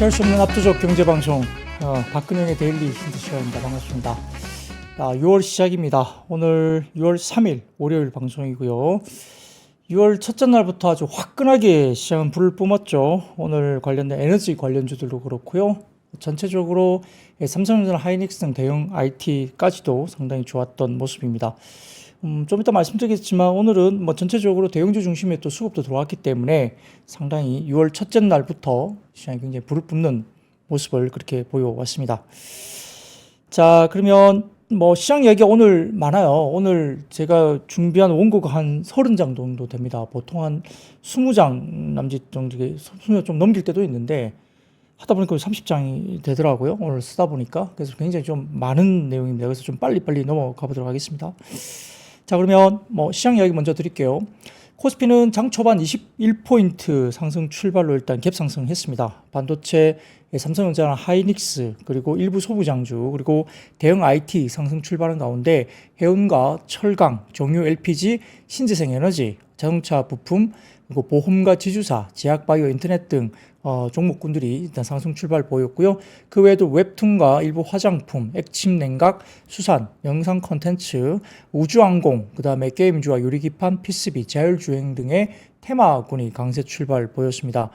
무시할 수 없는 압도적 경제방송 박근영의 데일리 힌트 시간입니다. 반갑습니다. 6월 시작입니다. 오늘 6월 3일 월요일 방송이고요. 6월 첫째 날부터 아주 화끈하게 시장은 불을 뿜었죠. 오늘 관련된 에너지 관련주들도 그렇고요. 전체적으로 삼성전자, 하이닉스 등 대형 IT까지도 상당히 좋았던 모습입니다. 좀 이따 말씀드리겠지만 오늘은 전체적으로 대형주 중심의 또 수급도 들어왔기 때문에 상당히 6월 첫째 날부터 시장이 굉장히 불을 뿜는 모습을 그렇게 보여왔습니다. 자, 그러면 시장 이야기가 오늘 많아요. 오늘 제가 준비한 원고가 한 30장 정도 됩니다. 보통 한 20장 남짓 정도, 20장 좀 넘길 때도 있는데 하다 보니까 30장이 되더라고요. 오늘 쓰다 보니까. 그래서 굉장히 좀 많은 내용입니다. 그래서 좀 빨리빨리 넘어가 보도록 하겠습니다. 자, 그러면 시장 이야기 먼저 드릴게요. 코스피는 장 초반 21포인트 상승 출발로 일단 갭 상승했습니다. 반도체, 삼성전자나 하이닉스, 그리고 일부 소부장주, 그리고 대형 IT 상승 출발한 가운데 해운과 철강, 정유 LPG, 신재생에너지, 자동차 부품, 그리고 보험과 지주사, 제약바이오 인터넷 등 종목군들이 일단 상승 출발 보였고요. 그 외에도 웹툰과 일부 화장품, 액침 냉각, 수산, 영상 콘텐츠, 우주항공, 그 다음에 게임주와 유리기판, PCB, 자율주행 등의 테마군이 강세 출발 보였습니다.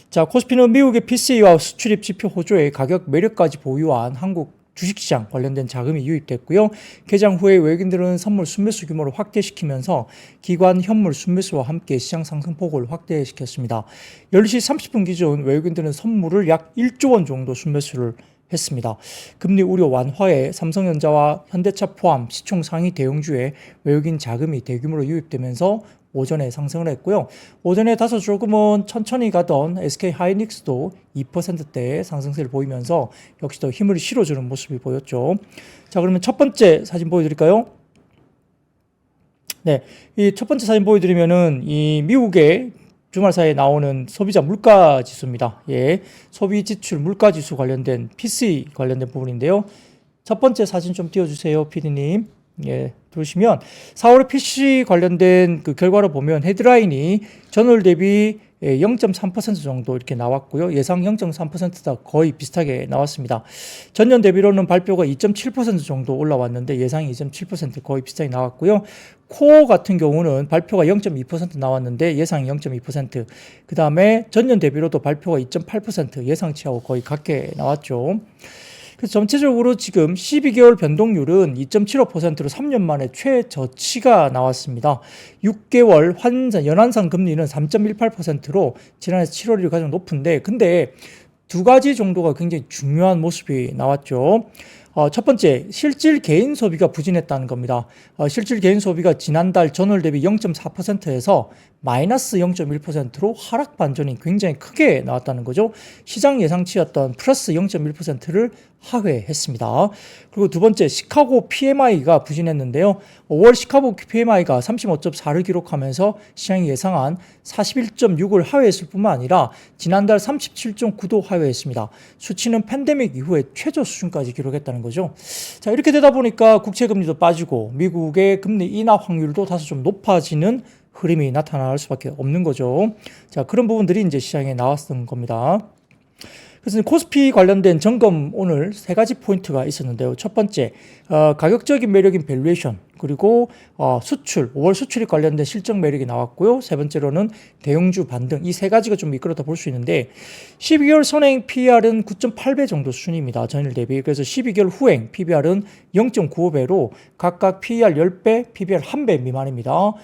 자, 코스피는 미국의 PC와 수출입 지표 호조의 가격 매력까지 보유한 한국 주식시장 관련된 자금이 유입됐고요. 개장 후에 외국인들은 선물 순매수 규모를 확대시키면서 기관 현물 순매수와 함께 시장 상승폭을 확대시켰습니다. 10시 30분 기준 외국인들은 선물을 약 1조 원 정도 순매수를 했습니다. 금리 우려 완화에 삼성전자와 현대차 포함 시총 상위 대형주에 외국인 자금이 대규모로 유입되면서 오전에 상승을 했고요. 오전에 다소 조금은 천천히 가던 SK 하이닉스도 2%대의 상승세를 보이면서 역시 더 힘을 실어주는 모습이 보였죠. 자, 그러면 첫 번째 사진 보여드릴까요? 네, 이 첫 번째 사진 보여드리면은 이 미국의 주말 사이에 나오는 소비자 물가 지수입니다. 예, 소비 지출 물가 지수 관련된 PC 관련된 부분인데요. 첫 번째 사진 좀 띄워주세요, PD님. 예, 보시면 4월에 PC 관련된 그 결과를 보면 헤드라인이 전월 대비 0.3% 정도 이렇게 나왔고요. 예상 0.3%다 거의 비슷하게 나왔습니다. 전년 대비로는 발표가 2.7% 정도 올라왔는데 예상이 2.7% 거의 비슷하게 나왔고요. 코어 같은 경우는 발표가 0.2% 나왔는데 예상이 0.2%, 그 다음에 전년 대비로도 발표가 2.8% 예상치하고 거의 같게 나왔죠. 그래서 전체적으로 지금 12개월 변동률은 2.75%로 3년 만에 최저치가 나왔습니다. 6개월 연환상 금리는 3.18%로 지난해 7월이 가장 높은데, 근데 두 가지 정도가 굉장히 중요한 모습이 나왔죠. 첫 번째, 실질 개인 소비가 부진했다는 겁니다. 실질 개인 소비가 지난달 전월 대비 0.4%에서 마이너스 0.1%로 하락 반전이 굉장히 크게 나왔다는 거죠. 시장 예상치였던 플러스 0.1%를 하회했습니다. 그리고 두 번째, 시카고 PMI가 부진했는데요. 5월 시카고 PMI가 35.4를 기록하면서 시장이 예상한 41.6을 하회했을 뿐만 아니라 지난달 37.9도 하회했습니다. 수치는 팬데믹 이후에 최저 수준까지 기록했다는 거죠. 자, 이렇게 되다 보니까 국채금리도 빠지고 미국의 금리 인하 확률도 다소 좀 높아지는 흐름이 나타날 수밖에 없는 거죠. 자, 그런 부분들이 이제 시장에 나왔던 겁니다. 그래서 코스피 관련된 점검 오늘 세 가지 포인트가 있었는데요. 첫 번째, 가격적인 매력인 밸류에이션, 그리고 수출, 5월 수출이 관련된 실적 매력이 나왔고요. 세 번째로는 대형주 반등, 이 세 가지가 좀 이끌었다 볼 수 있는데 12개월 선행 PER은 9.8배 정도 수준입니다. 전일 대비. 그래서 12개월 후행 PBR은 0.95배로 각각 PER 10배, PBR 1배 미만입니다.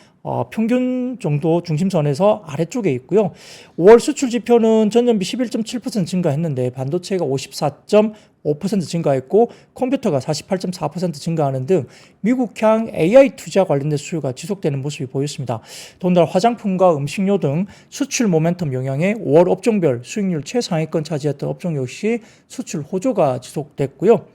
평균 정도 중심선에서 아래쪽에 있고요. 5월 수출 지표는 전년비 11.7% 증가했는데 반도체가 54.5% 증가했고 컴퓨터가 48.4% 증가하는 등 미국향 AI 투자 관련된 수요가 지속되는 모습이 보였습니다. 더군다나 화장품과 음식료 등 수출 모멘텀 영향에 5월 업종별 수익률 최상위권 차지했던 업종 역시 수출 호조가 지속됐고요.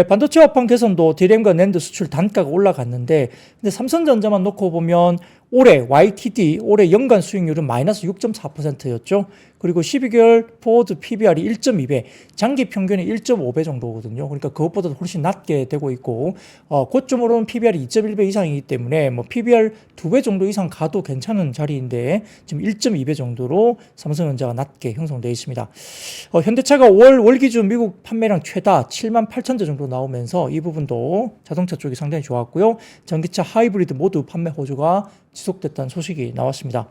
반도체 업황 개선도 DRAM과 낸드 수출 단가가 올라갔는데, 근데 삼성전자만 놓고 보면 올해 YTD 올해 연간 수익률은 마이너스 6.4%였죠. 그리고 12개월 포워드 PBR이 1.2배, 장기 평균이 1.5배 정도거든요. 그러니까 그것보다 훨씬 낮게 되고 있고, 고점으로는 PBR이 2.1배 이상이기 때문에 뭐 PBR 2배 정도 이상 가도 괜찮은 자리인데 지금 1.2배 정도로 삼성전자가 낮게 형성되어 있습니다. 현대차가 5월 월 기준 미국 판매량 최다 7만 8천 대 정도 나오면서 이 부분도 자동차 쪽이 상당히 좋았고요. 전기차 하이브리드 모두 판매 호조가 지속됐다는 소식이 나왔습니다.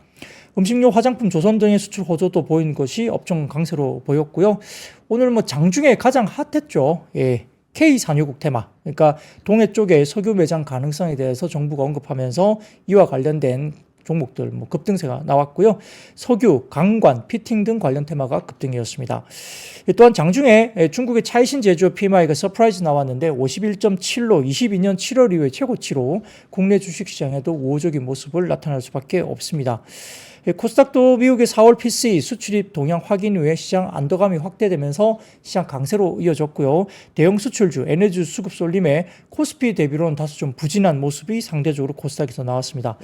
음식료, 화장품, 조선 등의 수출 호조도 보인 것이 업종 강세로 보였고요. 오늘 뭐 장중에 가장 핫했죠. 예. K 산유국 테마. 그러니까 동해 쪽에 석유 매장 가능성에 대해서 정부가 언급하면서 이와 관련된 종목들 뭐 급등세가 나왔고요. 석유, 강관, 피팅 등 관련 테마가 급등이었습니다. 또한 장중에 중국의 차이신 제조업 PMI가 서프라이즈 나왔는데 51.7로 22년 7월 이후에 최고치로 국내 주식시장에도 우호적인 모습을 나타낼 수밖에 없습니다. 코스닥도 미국의 4월 PCE 수출입 동향 확인 후에 시장 안도감이 확대되면서 시장 강세로 이어졌고요. 대형 수출주, 에너지 수급 쏠림에 코스피 대비로는 다소 좀 부진한 모습이 상대적으로 코스닥에서 나왔습니다.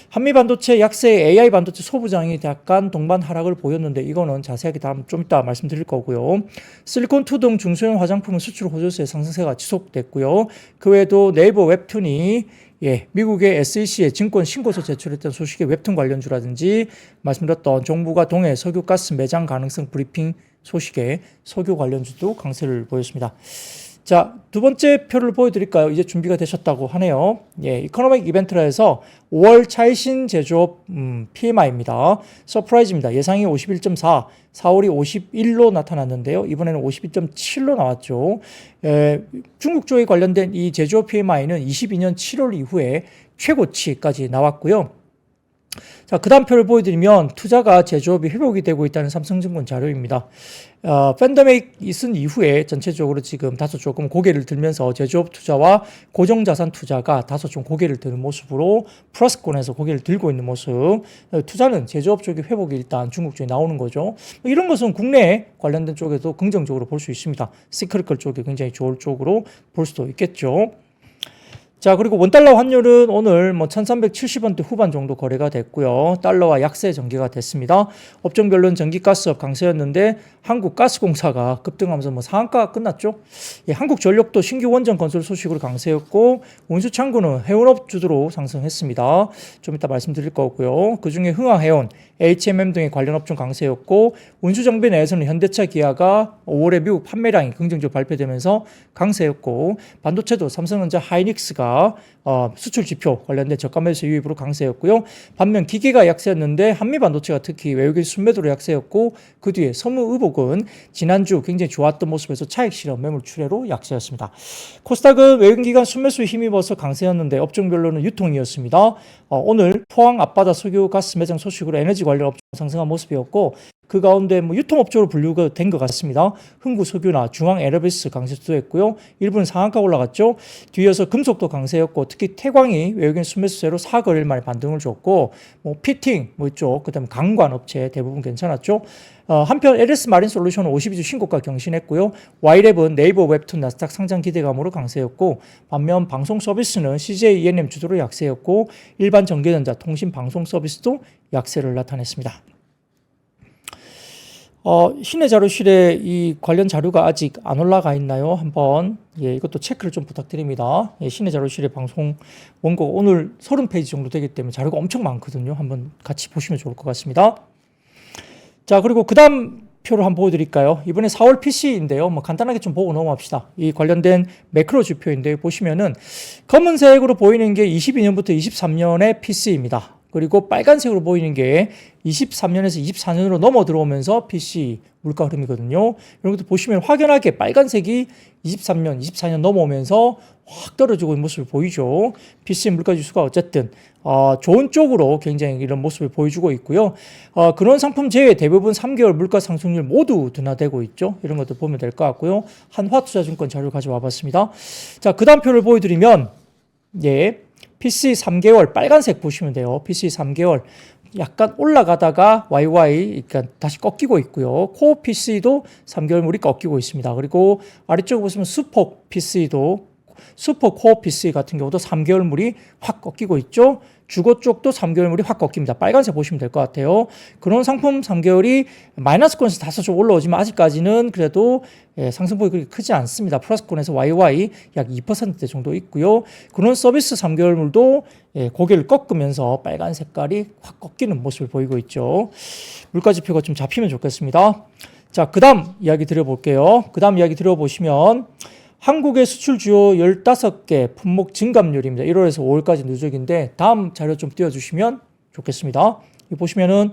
한미반도체 약세 AI 반도체 소부장이 약간 동반 하락을 보였는데 이거는 자세하게 다음 좀 이따 말씀드릴 거고요. 실리콘2 등 중소형 화장품 수출 호조세의 상승세가 지속됐고요. 그 외에도 네이버 웹툰이 미국의 SEC에 증권 신고서 제출했던 소식의 웹툰 관련주라든지 말씀드렸던 정부가 동해 석유가스 매장 가능성 브리핑 소식에 석유 관련주도 강세를 보였습니다. 자, 두 번째 표를 보여드릴까요? 이제 준비가 되셨다고 하네요. 이코노믹 이벤트라 해서 5월 차이신 제조업 PMI입니다. 서프라이즈입니다. 예상이 51.4, 4월이 51로 나타났는데요. 이번에는 52.7로 나왔죠. 중국 쪽에 관련된 이 제조업 PMI는 22년 7월 이후에 최고치까지 나왔고요. 자, 그 다음 표를 보여드리면 투자가 제조업이 회복이 되고 있다는 삼성증권 자료입니다. 팬데믹 있은 이후에 전체적으로 지금 다소 조금 고개를 들면서 제조업 투자와 고정자산 투자가 다소 좀 고개를 드는 모습으로 플러스권에서 고개를 들고 있는 모습. 투자는 제조업 쪽의 회복이 일단 중국 쪽에 나오는 거죠. 이런 것은 국내 관련된 쪽에도 긍정적으로 볼 수 있습니다. 시크릿컬 쪽이 굉장히 좋을 쪽으로 볼 수도 있겠죠. 자, 그리고 원달러 환율은 오늘 1370원대 후반 정도 거래가 됐고요. 달러와 약세 전개가 됐습니다. 업종별로는 전기가스업 강세였는데 한국가스공사가 급등하면서 상한가가 끝났죠. 한국전력도 신규 원전 건설 소식으로 강세였고 운수창고는 해운업 주도로 상승했습니다. 좀 이따 말씀드릴 거고요. 그중에 흥하해운, HMM 등의 관련 업종 강세였고 운수정비 내에서는 현대차, 기아가 5월에 미국 판매량이 긍정적으로 발표되면서 강세였고 반도체도 삼성전자, 하이닉스가 수출 지표 관련된 저가 매수 유입으로 강세였고요. 반면 기계가 약세였는데 한미반도체가 특히 외국인 순매도로 약세였고 그 뒤에 서무의복은 지난주 굉장히 좋았던 모습에서 차익 실현 매물 출회로 약세였습니다. 코스닥은 외국인 기관 순매수에 힘입어서 강세였는데 업종별로는 유통이었습니다. 오늘 포항 앞바다 석유 가스 매장 소식으로 에너지 관련 업종 상승한 모습이었고 그 가운데 유통업종으로 분류가 된 것 같습니다. 흥구석유나 중앙에너비스 강세 주도했고요. 일부는 상한가 올라갔죠. 뒤이어서 금속도 강세였고 특히 태광이 외국인 순매수세로 4거래일 만에 반등을 줬고 피팅 있죠. 그다음에 강관업체 대부분 괜찮았죠. 한편 LS 마린 솔루션은 52주 신고가 경신했고요. Y랩은 네이버 웹툰 나스닥 상장 기대감으로 강세였고 반면 방송 서비스는 CJ ENM 주도로 약세였고 일반 전기전자 통신 방송 서비스도 약세를 나타냈습니다. 신의 자료실에 이 관련 자료가 아직 안 올라가 있나요? 한번 이것도 체크를 좀 부탁드립니다. 신의 자료실의 방송 원고가 오늘 30페이지 정도 되기 때문에 자료가 엄청 많거든요. 한번 같이 보시면 좋을 것 같습니다. 자, 그리고 그 다음 표를 한번 보여드릴까요? 이번에 4월 PC인데요. 간단하게 좀 보고 넘어갑시다. 이 관련된 매크로 지표인데 보시면은 검은색으로 보이는 게 22년부터 23년의 PC입니다. 그리고 빨간색으로 보이는 게 23년에서 24년으로 넘어 들어오면서 PC 물가 흐름이거든요. 이런 것도 보시면 확연하게 빨간색이 23년, 24년 넘어오면서 확 떨어지고 있는 모습을 보이죠. PC 물가 지수가 어쨌든 좋은 쪽으로 굉장히 이런 모습을 보여주고 있고요. 그런 상품 제외 대부분 3개월 물가 상승률 모두 둔화되고 있죠. 이런 것도 보면 될 것 같고요. 한화투자증권 자료를 가져와 봤습니다. 자, 그 다음 표를 보여드리면 PC 3개월 빨간색 보시면 돼요. PC 3개월 약간 올라가다가 YY 그러니까 다시 꺾이고 있고요. 코어 PC도 3개월물이 꺾이고 있습니다. 그리고 아래쪽에 보시면 슈퍼 PC도 슈퍼 코어 PC 같은 경우도 3개월물이 확 꺾이고 있죠. 주거 쪽도 3개월물이 확 꺾입니다. 빨간색 보시면 될 것 같아요. 그런 상품 3개월이 마이너스권에서 다소 좀 올라오지만 아직까지는 그래도 상승폭이 그렇게 크지 않습니다. 플러스권에서 YY 약 2% 정도 있고요. 그런 서비스 3개월물도 고개를 꺾으면서 빨간 색깔이 확 꺾이는 모습을 보이고 있죠. 물가 지표가 좀 잡히면 좋겠습니다. 자, 그 다음 이야기 드려볼게요. 그 다음 이야기 들어보시면 한국의 수출 주요 15개 품목 증감률입니다. 1월에서 5월까지 누적인데 다음 자료 좀 띄워주시면 좋겠습니다. 여기 보시면은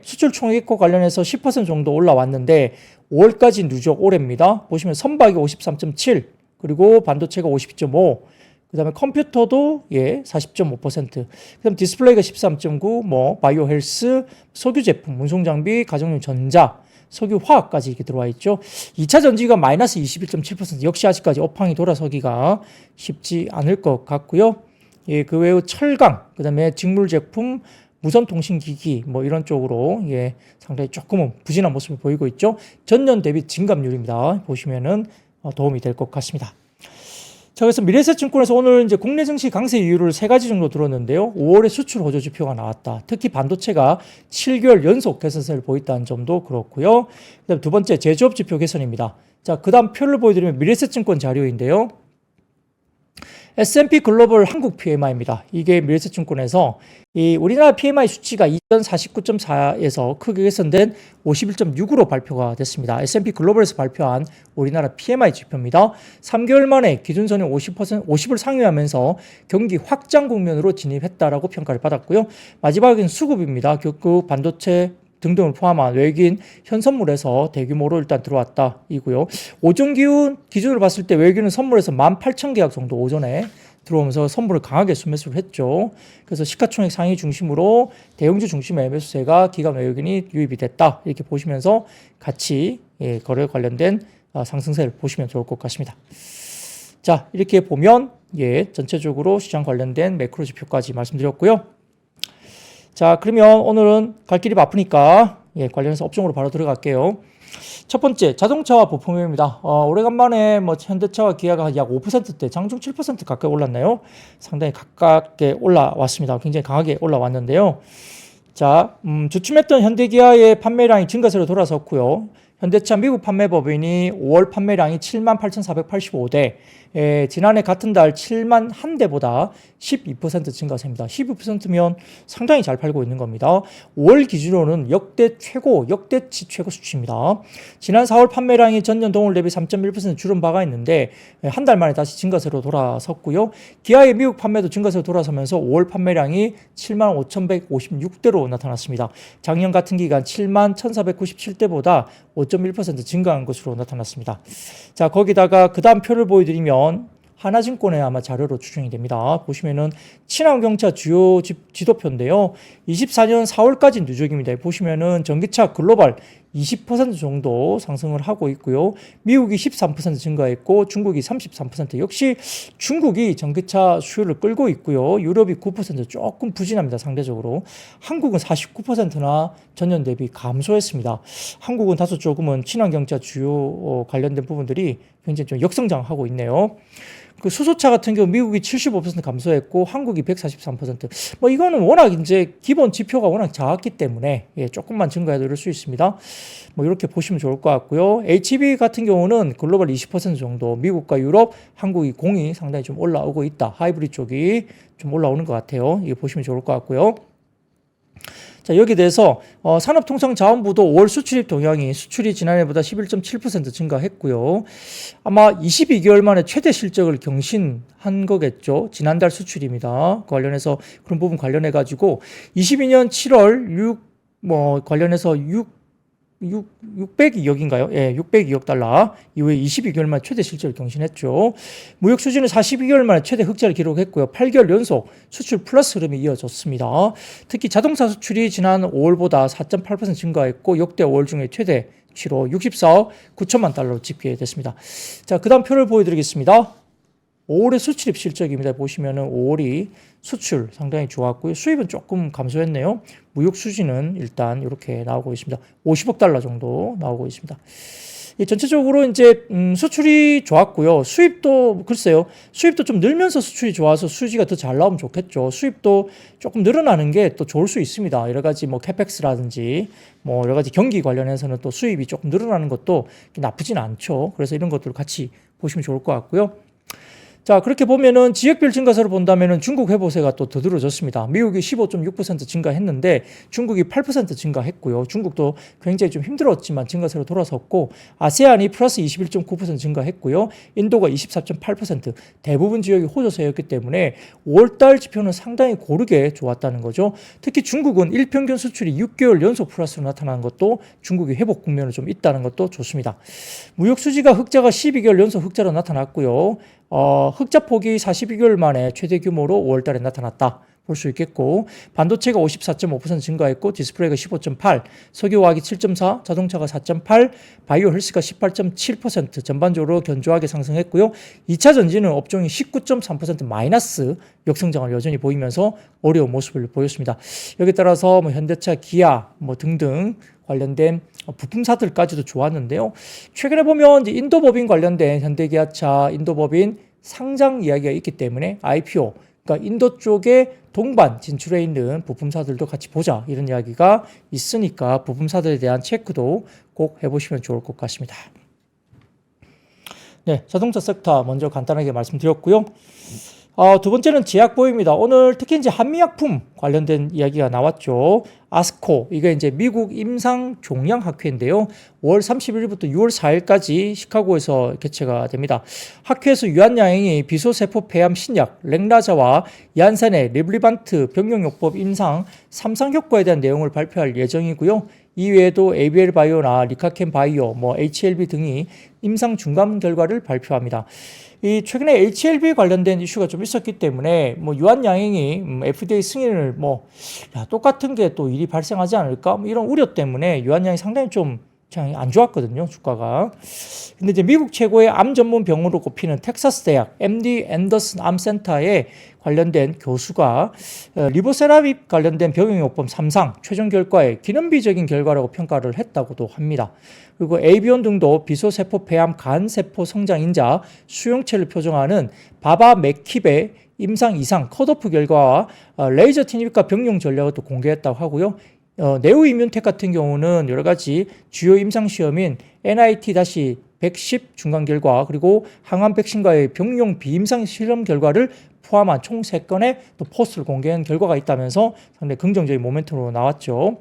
수출 총액과 관련해서 10% 정도 올라왔는데 5월까지 누적 올해입니다. 보시면 선박이 53.7 그리고 반도체가 52.5 그 다음에 컴퓨터도 40.5%, 그 다음 디스플레이가 13.9, 바이오 헬스, 석유 제품, 운송 장비, 가정용 전자, 석유 화학까지 이렇게 들어와 있죠. 2차 전지가 마이너스 21.7%, 역시 아직까지 업황이 돌아서기가 쉽지 않을 것 같고요. 그 외에 철강, 그 다음에 직물 제품, 무선 통신기기 이런 쪽으로 상당히 조금은 부진한 모습을 보이고 있죠. 전년 대비 증감률입니다. 보시면은 도움이 될 것 같습니다. 자, 그래서 미래에셋증권에서 오늘 이제 국내 증시 강세 이유를 3가지 정도 들었는데요. 5월에 수출 호조 지표가 나왔다. 특히 반도체가 7개월 연속 개선세를 보였다는 점도 그렇고요. 그다음 두 번째 제조업 지표 개선입니다. 자, 그다음 표를 보여드리면 미래에셋증권 자료인데요. S&P 글로벌 한국 PMI입니다. 이게 미래에셋증권에서 우리나라 PMI 수치가 이전 49.4에서 크게 개선된 51.6으로 발표가 됐습니다. S&P 글로벌에서 발표한 우리나라 PMI 지표입니다. 3개월 만에 기준선의 50을 상회하면서 경기 확장 국면으로 진입했다라고 평가를 받았고요. 마지막은 수급입니다. 결국 반도체 등등을 포함한 외국인 현선물에서 대규모로 일단 들어왔다 이고요. 오전 기준으로 봤을 때 외국인은 선물에서 18,000계약 정도 오전에 들어오면서 선물을 강하게 순매수를 했죠. 그래서 시가총액 상위 중심으로 대형주 중심의 매수세가 기관 외국인이 유입이 됐다 이렇게 보시면서 같이 거래 관련된 상승세를 보시면 좋을 것 같습니다. 자, 이렇게 보면 전체적으로 시장 관련된 매크로 지표까지 말씀드렸고요. 자, 그러면 오늘은 갈 길이 바쁘니까 관련해서 업종으로 바로 들어갈게요. 첫 번째, 자동차와 부품입니다. 오래간만에 현대차와 기아가 약 5%대, 장중 7% 가까이 올랐나요? 상당히 가깝게 올라왔습니다. 굉장히 강하게 올라왔는데요. 자, 주춤했던 현대기아의 판매량이 증가세로 돌아섰고요. 현대차 미국 판매법인이 5월 판매량이 78,485대, 지난해 같은 달 7만 한 대보다 12% 증가세입니다. 12%면 상당히 잘 팔고 있는 겁니다. 5월 기준으로는 역대치 최고 수치입니다. 지난 4월 판매량이 전년 동월 대비 3.1% 줄은 바가 있는데 한 달 만에 다시 증가세로 돌아섰고요. 기아의 미국 판매도 증가세로 돌아서면서 5월 판매량이 7만 5,156대로 나타났습니다. 작년 같은 기간 7만 1,497대보다 5.1% 증가한 것으로 나타났습니다. 자, 거기다가 그 다음 표를 보여드리면 하나증권의 아마 자료로 추정이 됩니다. 보시면은 친환경차 주요 지도표인데요. 24년 4월까지 누적입니다. 보시면은 전기차 글로벌 20% 정도 상승을 하고 있고요. 미국이 13% 증가했고 중국이 33%, 역시 중국이 전기차 수요를 끌고 있고요. 유럽이 9% 조금 부진합니다. 상대적으로. 한국은 49%나 전년 대비 감소했습니다. 한국은 다소 조금은 친환경차 주요 관련된 부분들이 굉장히 좀 역성장하고 있네요. 그 수소차 같은 경우 미국이 75% 감소했고 한국이 143%. 이거는 워낙 이제 기본 지표가 워낙 작았기 때문에 조금만 증가해도 이럴 수 있습니다. 이렇게 보시면 좋을 것 같고요. HB 같은 경우는 글로벌 20% 정도, 미국과 유럽, 한국이 공이 상당히 좀 올라오고 있다. 하이브리드 쪽이 좀 올라오는 것 같아요. 이거 보시면 좋을 것 같고요. 자, 여기에 대해서 산업통상자원부도 5월 수출입 동향이 수출이 지난해보다 11.7% 증가했고요. 아마 22개월 만에 최대 실적을 경신한 거겠죠. 지난달 수출입니다. 그 관련해서 그런 부분 관련해가지고 22년 7월 관련해서 602억인가요? 602억 달러 이후에 22개월 만에 최대 실적을 경신했죠. 무역 수지는 42개월 만에 최대 흑자를 기록했고요. 8개월 연속 수출 플러스 흐름이 이어졌습니다. 특히 자동차 수출이 지난 5월보다 4.8% 증가했고 역대 5월 중에 최대치로 64억 9천만 달러로 집계됐습니다. 자, 그 다음 표를 보여드리겠습니다. 5월의 수출입 실적입니다. 보시면은 5월이 수출 상당히 좋았고요. 수입은 조금 감소했네요. 무역 수지는 일단 이렇게 나오고 있습니다. 50억 달러 정도 나오고 있습니다. 전체적으로 이제 수출이 좋았고요. 수입도 글쎄요. 수입도 좀 늘면서 수출이 좋아서 수지가 더 잘 나오면 좋겠죠. 수입도 조금 늘어나는 게 또 좋을 수 있습니다. 여러 가지 뭐 캐펙스라든지 뭐 여러 가지 경기 관련해서는 또 수입이 조금 늘어나는 것도 나쁘진 않죠. 그래서 이런 것들을 같이 보시면 좋을 것 같고요. 자, 그렇게 보면은 지역별 증가세로 본다면은 중국 회보세가 또 더 들어졌습니다. 미국이 15.6% 증가했는데 중국이 8% 증가했고요. 중국도 굉장히 좀 힘들었지만 증가세로 돌아섰고, 아세안이 플러스 21.9% 증가했고요. 인도가 24.8%, 대부분 지역이 호조세였기 때문에 5월달 지표는 상당히 고르게 좋았다는 거죠. 특히 중국은 일평균 수출이 6개월 연속 플러스로 나타나는 것도 중국이 회복 국면을 좀 있다는 것도 좋습니다. 무역 수지가 흑자가 12개월 연속 흑자로 나타났고요. 흑자 폭이 42개월 만에 최대 규모로 5월달에 나타났다 볼 수 있겠고, 반도체가 54.5% 증가했고, 디스플레이가 15.8, 석유화학이 7.4, 자동차가 4.8, 바이오 헬스가 18.7% 전반적으로 견조하게 상승했고요. 2차 전지는 업종이 19.3% 마이너스 역성장을 여전히 보이면서 어려운 모습을 보였습니다. 여기에 따라서 뭐 현대차, 기아 뭐 등등 관련된 부품사들까지도 좋았는데요. 최근에 보면 이제 인도법인 관련된 현대기아차, 인도법인 상장 이야기가 있기 때문에 IPO, 그러니까 인도 쪽에 동반 진출해 있는 부품사들도 같이 보자 이런 이야기가 있으니까 부품사들에 대한 체크도 꼭 해보시면 좋을 것 같습니다. 네, 자동차 섹터 먼저 간단하게 말씀드렸고요. 두 번째는 제약보입니다. 오늘 특히 이제 한미약품 관련된 이야기가 나왔죠. 아스코, 이게 이제 미국 임상종양학회인데요. 5월 31일부터 6월 4일까지 시카고에서 개최가 됩니다. 학회에서 유한양행이 비소세포 폐암 신약 렉라자와 얀산의 리블리반트 병용요법 임상 3상 효과에 대한 내용을 발표할 예정이고요. 이외에도 ABL 바이오나 리카켄 바이오, 뭐 HLB 등이 임상 중간 결과를 발표합니다. 이 최근에 HLB 관련된 이슈가 좀 있었기 때문에 뭐 유한양행이 FDA 승인을 똑같은 게 또 일이 발생하지 않을까 뭐 이런 우려 때문에 유한양행이 상당히 좀 안 좋았거든요, 주가가. 근데 이제 미국 최고의 암 전문 병원으로 꼽히는 텍사스 대학 MD 앤더슨 암센터에 관련된 교수가 리보세라빅 관련된 병용요법 3상 최종 결과에 기념비적인 결과라고 평가를 했다고도 합니다. 그리고 에이비온 등도 비소세포 폐암 간세포 성장인자 수용체를 표정하는 바바메킵의 임상 2상 컷오프 결과와 레이저 티닙과 병용 전략을 또 공개했다고 하고요. 네오이뮨텍 같은 경우는 여러 가지 주요 임상 시험인 NIT-110 중간 결과, 그리고 항암 백신과의 병용 비임상 실험 결과를 포함한 총 3건의 또 포스트를 공개한 결과가 있다면서 상당히 긍정적인 모멘텀으로 나왔죠.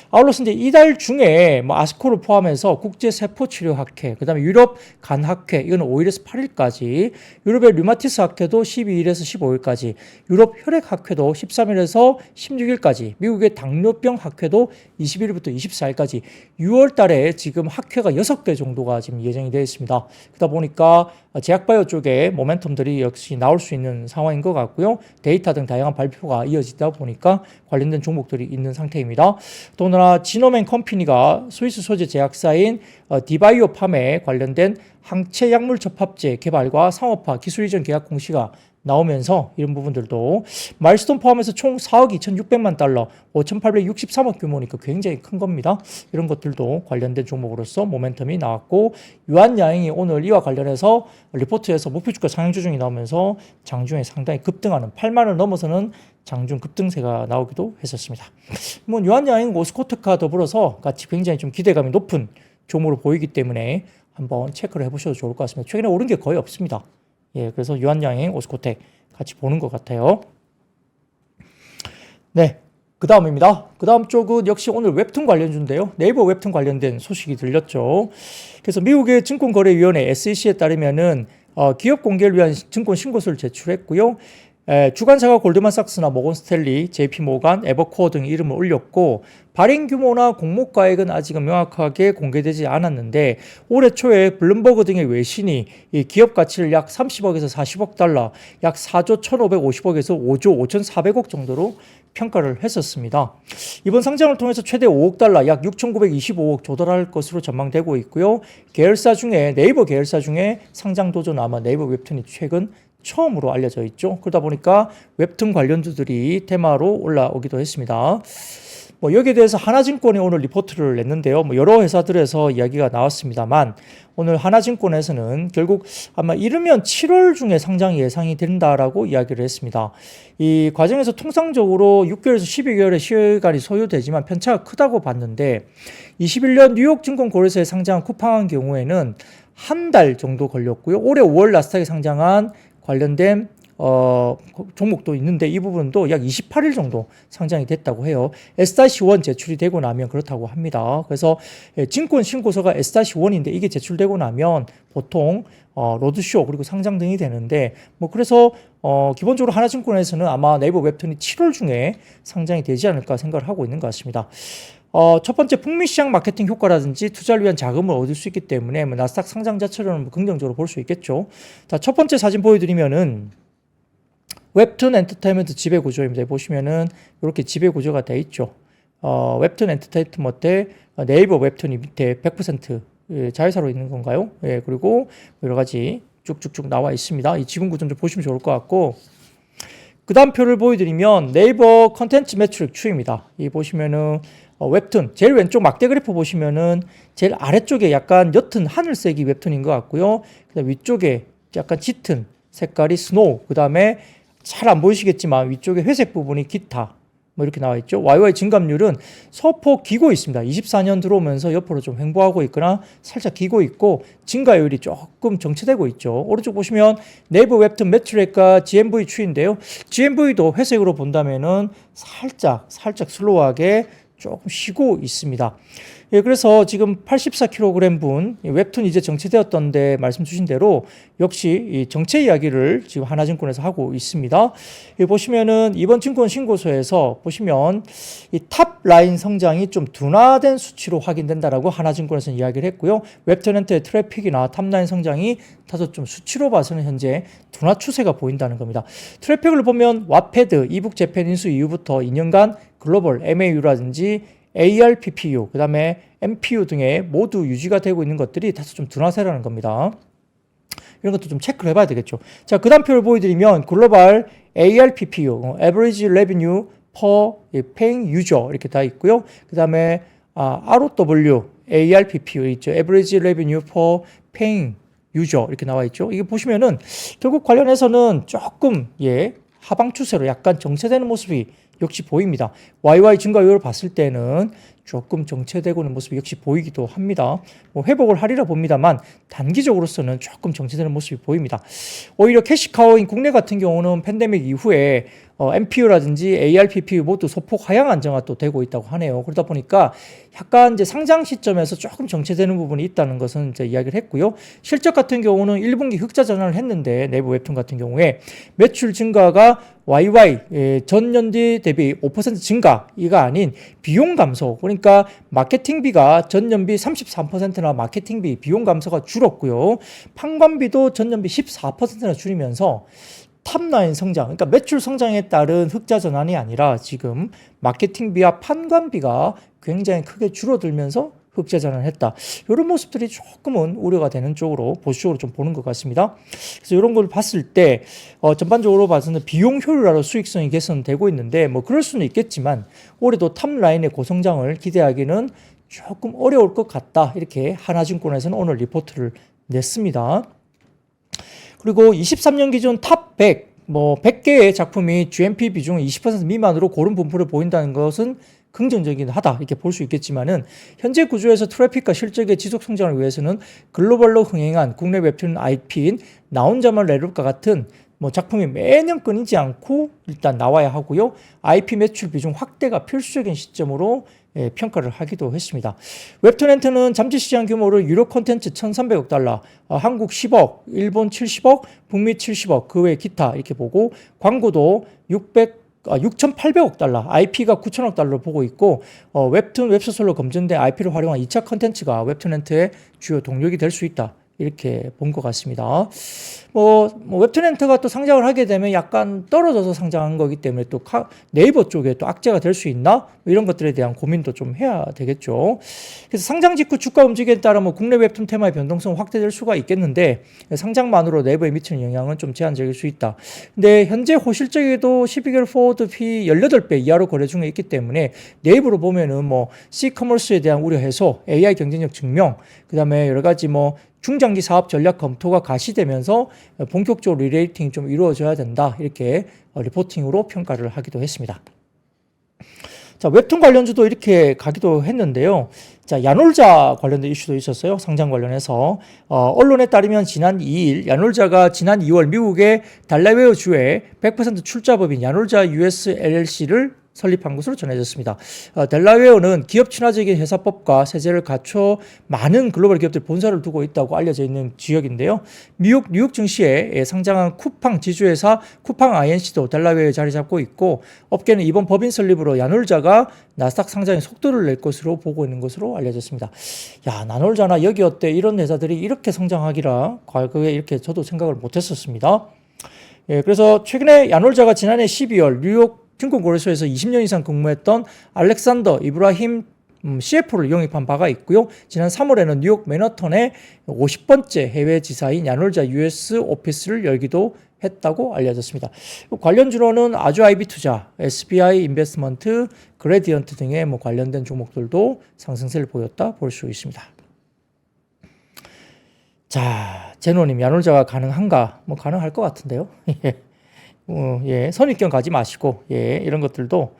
아울러서 이제 이달 중에 아스코를 포함해서 국제세포치료학회, 그 다음에 유럽 간학회, 이거는 5일에서 8일까지, 유럽의 류마티스 학회도 12일에서 15일까지, 유럽 혈액학회도 13일에서 16일까지, 미국의 당뇨병 학회도 21일부터 24일까지, 6월 달에 지금 학회가 6개 정도가 지금 예정이 되어 있습니다. 그러다 보니까 제약바이오 쪽에 모멘텀들이 역시 나올 수 있는 상황인 것 같고요. 데이터 등 다양한 발표가 이어지다 보니까 관련된 종목들이 있는 상태입니다. 더구나 지노맨 컴퍼니가 스위스 소재 제약사인 디바이오팜에 관련된 항체 약물 접합제 개발과 상업화 기술 이전 계약 공시가 나오면서 이런 부분들도 마일스톤 포함해서 총 4억 2,600만 달러, 5,863억 규모니까 굉장히 큰 겁니다. 이런 것들도 관련된 종목으로서 모멘텀이 나왔고, 유한양행이 오늘 이와 관련해서 리포트에서 목표주가 상향 조정이 나오면서 장중에 상당히 급등하는 8만 원 넘어서는 장중 급등세가 나오기도 했었습니다. 뭐 유한양행, 오스코트카 더불어서 같이 굉장히 좀 기대감이 높은 종목으로 보이기 때문에 한번 체크를 해보셔도 좋을 것 같습니다. 최근에 오른 게 거의 없습니다. 예, 그래서 유한양행, 오스코텍 같이 보는 것 같아요. 네, 그 다음입니다. 그 다음 쪽은 역시 오늘 웹툰 관련주인데요. 네이버 웹툰 관련된 소식이 들렸죠. 그래서 미국의 증권거래위원회 SEC에 따르면은 기업 공개를 위한 증권 신고서를 제출했고요. 주관사가 골드만삭스나 모건스탠리, JP모간, 에버코어 등 이름을 올렸고, 발행 규모나 공모가액은 아직은 명확하게 공개되지 않았는데, 올해 초에 블룸버그 등의 외신이 이 기업 가치를 약 30억에서 40억 달러, 약 4조 1,550억에서 5조 5,400억 정도로 평가를 했었습니다. 이번 상장을 통해서 최대 5억 달러, 약 6,925억 조달할 것으로 전망되고 있고요. 계열사 중에, 네이버 계열사 중에 상장 도전 아마 네이버 웹툰이 최근 처음으로 알려져 있죠. 그러다 보니까 웹툰 관련주들이 테마로 올라오기도 했습니다. 뭐 여기에 대해서 하나증권이 오늘 리포트를 냈는데요. 뭐 여러 회사들에서 이야기가 나왔습니다만 오늘 하나증권에서는 결국 아마 이르면 7월 중에 상장이 예상이 된다라고 이야기를 했습니다. 이 과정에서 통상적으로 6개월에서 12개월의 시간이 소요되지만 편차가 크다고 봤는데 21년 뉴욕 증권거래소에 상장한 쿠팡한 경우에는 한 달 정도 걸렸고요. 올해 5월 나스닥에 상장한 관련된 종목도 있는데 이 부분도 약 28일 정도 상장이 됐다고 해요. S-1 제출이 되고 나면 그렇다고 합니다. 그래서 증권 신고서가 S-1인데 이게 제출되고 나면 보통 로드쇼 그리고 상장 등이 되는데 뭐 그래서 기본적으로 하나증권에서는 아마 네이버 웹툰이 7월 중에 상장이 되지 않을까 생각을 하고 있는 것 같습니다. 첫 번째 북미 시장 마케팅 효과라든지 투자를 위한 자금을 얻을 수 있기 때문에 뭐 나스닥 상장 자체로는 긍정적으로 볼 수 있겠죠. 자, 첫 번째 사진 보여드리면은 웹툰 엔터테인먼트 지배 구조입니다. 보시면은 이렇게 지배 구조가 되어 있죠. 웹툰 엔터테인먼트 네이버 웹툰이 밑에 100% 자회사로 있는 건가요? 예, 그리고 여러 가지 쭉쭉쭉 나와 있습니다. 이 지분 구조 좀 보시면 좋을 것 같고, 그 다음 표를 보여드리면 네이버 컨텐츠 매출액 추이입니다. 이 보시면은 웹툰 제일 왼쪽 막대 그래프 보시면은 제일 아래쪽에 약간 옅은 하늘색이 웹툰인 것 같고요. 그다음 위쪽에 약간 짙은 색깔이 스노우, 그 다음에 잘 안 보이시겠지만 위쪽에 회색 부분이 기타 뭐 이렇게 나와 있죠. YY 증감률은 소폭 기고 있습니다. 24년 들어오면서 옆으로 좀 횡보하고 있거나 살짝 기고 있고 증가율이 조금 정체되고 있죠. 오른쪽 보시면 네이버 웹툰 매출액과 GMV 추인데요. GMV도 회색으로 본다면은 살짝 슬로우하게 조금 쉬고 있습니다. 예, 그래서 지금 84kg 분 웹툰 이제 정체되었던데 말씀 주신 대로 역시 이 정체 이야기를 지금 하나증권에서 하고 있습니다. 여기 보시면은 이번 증권 신고서에서 보시면 이 탑 라인 성장이 좀 둔화된 수치로 확인된다라고 하나증권에서는 이야기를 했고요. 웹툰한테 트래픽이나 탑라인 성장이 다소 좀 수치로 봐서는 현재 둔화 추세가 보인다는 겁니다. 트래픽을 보면 와패드, 이북 재팬 인수 이후부터 2년간 글로벌 MAU라든지 ARPPU, 그 다음에 MPU 등에 모두 유지가 되고 있는 것들이 다소 좀 둔화세라는 겁니다. 이런 것도 좀 체크를 해봐야 되겠죠. 자, 그 다음 표를 보여드리면 글로벌 ARPPU, Average Revenue per Paying User 이렇게 다 있고요. 그 다음에 ROW, ARPPU 있죠. Average Revenue per Paying User 이렇게 나와 있죠. 이게 보시면은 결국 관련해서는 조금 하방 추세로 약간 정체되는 모습이 역시 보입니다. YY 증가율을 봤을 때는 조금 정체되고 있는 모습이 역시 보이기도 합니다. 뭐 회복을 하리라 봅니다만 단기적으로서는 조금 정체되는 모습이 보입니다. 오히려 캐시카우인 국내 같은 경우는 팬데믹 이후에 MPU라든지 ARPPU 모두 소폭 하향 안정화 또 되고 있다고 하네요. 그러다 보니까 약간 이제 상장 시점에서 조금 정체되는 부분이 있다는 것은 이제 이야기를 했고요. 실적 같은 경우는 1분기 흑자 전환을 했는데 네이버 웹툰 같은 경우에 매출 증가가 YY 전년도 대비 5% 증가 이가 아닌 비용 감소, 그러니까 마케팅비가 전년비 33%나 마케팅비 비용 감소가 줄었고요. 판관비도 전년비 14%나 줄이면서 탑라인 성장, 그러니까 매출 성장에 따른 흑자 전환이 아니라 지금 마케팅비와 판관비가 굉장히 크게 줄어들면서 흑자 전환을 했다. 이런 모습들이 조금은 우려가 되는 쪽으로 보수적으로 좀 보는 것 같습니다. 그래서 이런 걸 봤을 때 전반적으로 봐서는 비용 효율화로 수익성이 개선되고 있는데 뭐 그럴 수는 있겠지만 올해도 탑라인의 고성장을 기대하기는 조금 어려울 것 같다. 이렇게 하나증권에서는 오늘 리포트를 냈습니다. 그리고 23년 기준 탑 100, 100개의 작품이 GMP 비중 20% 미만으로 고른 분포를 보인다는 것은 긍정적이긴 하다 이렇게 볼 수 있겠지만은 현재 구조에서 트래픽과 실적의 지속 성장을 위해서는 글로벌로 흥행한 국내 웹툰 IP인 나 혼자만 레벨과 같은 작품이 매년 끊이지 않고 일단 나와야 하고요. IP 매출 비중 확대가 필수적인 시점으로 평가를 하기도 했습니다. 웹툰엔트는 잠재시장 규모를 유료 콘텐츠 1,300억 달러, 한국 10억, 일본 70억, 북미 70억, 그 외 기타 이렇게 보고 광고도 6,800억 달러, IP가 9,000억 달러로 보고 있고 웹툰 웹소설로 검증된 IP를 활용한 2차 콘텐츠가 웹툰엔트의 주요 동력이 될 수 있다. 이렇게 본 것 같습니다. 웹툰엔터가 또 상장을 하게 되면 약간 떨어져서 상장한 거기 때문에 또 네이버 쪽에 또 악재가 될 수 있나? 이런 것들에 대한 고민도 좀 해야 되겠죠. 그래서 상장 직후 주가 움직임에 따라 국내 웹툰 테마의 변동성 확대될 수가 있겠는데 상장만으로 네이버에 미치는 영향은 좀 제한적일 수 있다. 근데 현재 호실적에도 12개월 포워드 피 18배 이하로 거래 중에 있기 때문에 네이버로 보면은 C커머스에 대한 우려 해소, AI 경쟁력 증명, 그 다음에 여러 가지 중장기 사업 전략 검토가 가시되면서 본격적으로 리레이팅이 좀 이루어져야 된다. 이렇게 리포팅으로 평가를 하기도 했습니다. 자, 웹툰 관련주도 이렇게 가기도 했는데요. 자, 야놀자 관련된 이슈도 있었어요. 상장 관련해서. 언론에 따르면 지난 2일 야놀자가 지난 2월 미국의 달라웨어 주에 100% 출자법인 야놀자 US LLC를 설립한 것으로 전해졌습니다. 델라웨어는 기업 친화적인 회사법과 세제를 갖춰 많은 글로벌 기업들 본사를 두고 있다고 알려져 있는 지역인데요. 뉴욕 증시에 상장한 쿠팡 지주회사 쿠팡 INC도 델라웨어에 자리 잡고 있고 업계는 이번 법인 설립으로 야놀자가 나스닥 상장에 속도를 낼 것으로 보고 있는 것으로 알려졌습니다. 야, 나놀자나 여기어때 이런 회사들이 이렇게 성장하기라 과거에 이렇게 저도 생각을 못했었습니다. 예, 그래서 최근에 야놀자가 지난해 12월 뉴욕 증권거래소에서 20년 이상 근무했던 알렉산더 이브라힘 CFO를 영입한 바가 있고요. 지난 3월에는 뉴욕 맨하탄에 50번째 해외 지사인 야놀자 US 오피스를 열기도 했다고 알려졌습니다. 관련주로는 아주아이비 투자, SBI 인베스트먼트, 그레디언트 등의 관련된 종목들도 상승세를 보였다 볼 수 있습니다. 자, 제노님, 야놀자가 가능한가? 가능할 것 같은데요. 예, 선입견 가지 마시고, 예, 이런 것들도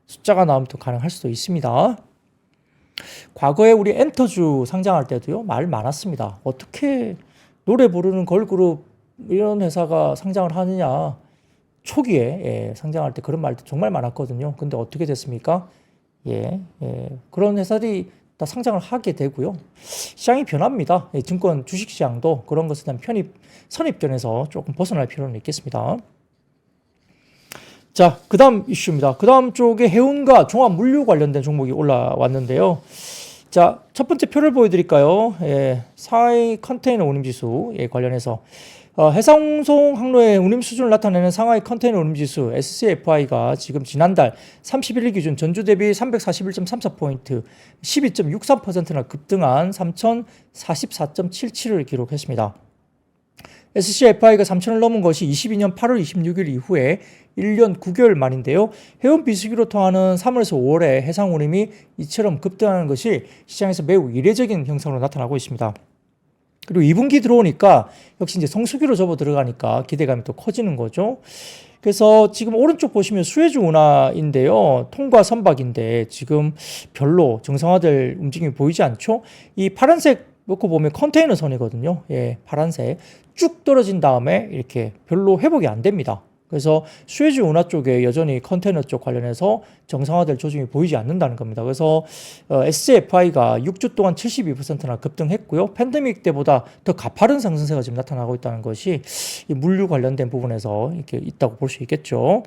숫자가 나오면 또 가능할 수도 있습니다. 과거에 우리 엔터주 상장할 때도요, 말 많았습니다. 어떻게 노래 부르는 걸그룹 이런 회사가 상장을 하느냐. 초기에, 상장할 때 그런 말도 정말 많았거든요. 근데 어떻게 됐습니까? 그런 회사들이 다 상장을 하게 되고요. 시장이 변합니다. 증권 주식시장도 그런 것에 대한 선입견에서 조금 벗어날 필요는 있겠습니다. 자, 그 다음 이슈입니다. 그 다음 쪽에 해운과 종합물류 관련된 종목이 올라왔는데요. 자, 첫 번째 표를 보여드릴까요? 상하이 컨테이너 운임지수 관련해서 해상송 항로의 운임 수준을 나타내는 상하이 컨테이너 운임지수 SCFI가 지금 지난달 31일 기준 전주 대비 341.34포인트 12.63%나 급등한 3,044.77을 기록했습니다. SCFI가 3,000을 넘은 것이 22년 8월 26일 이후에 1년 9개월 만인데요. 해운 비수기로 통하는 3월에서 5월에 해상 운임이 이처럼 급등하는 것이 시장에서 매우 이례적인 형상으로 나타나고 있습니다. 그리고 2분기 들어오니까 역시 이제 성수기로 접어 들어가니까 기대감이 또 커지는 거죠. 그래서 지금 오른쪽 보시면 수혜주 운하인데요. 통과 선박인데 지금 별로 정상화될 움직임이 보이지 않죠? 이 파란색 놓고 보면 컨테이너 선이거든요. 예, 파란색. 쭉 떨어진 다음에 이렇게 별로 회복이 안 됩니다. 그래서 수에즈 운하 쪽에 여전히 컨테이너 쪽 관련해서 정상화될 조짐이 보이지 않는다는 겁니다. 그래서 SCFI가 6주 동안 72%나 급등했고요. 팬데믹 때보다 더 가파른 상승세가 지금 나타나고 있다는 것이 이 물류 관련된 부분에서 이렇게 있다고 볼 수 있겠죠.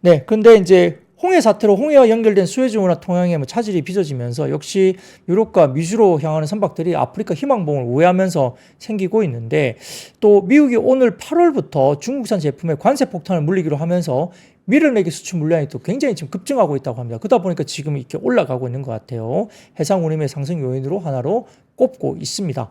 네, 근데 이제 홍해 사태로 홍해와 연결된 수에즈 운하 통행에 차질이 빚어지면서 역시 유럽과 미주로 향하는 선박들이 아프리카 희망봉을 우회하면서 생기고 있는데 또 미국이 오늘 8월부터 중국산 제품에 관세 폭탄을 물리기로 하면서 밀어내기 수출 물량이 또 굉장히 지금 급증하고 있다고 합니다. 그러다 보니까 지금 이렇게 올라가고 있는 것 같아요. 해상 운임의 상승 요인으로 하나로 꼽고 있습니다.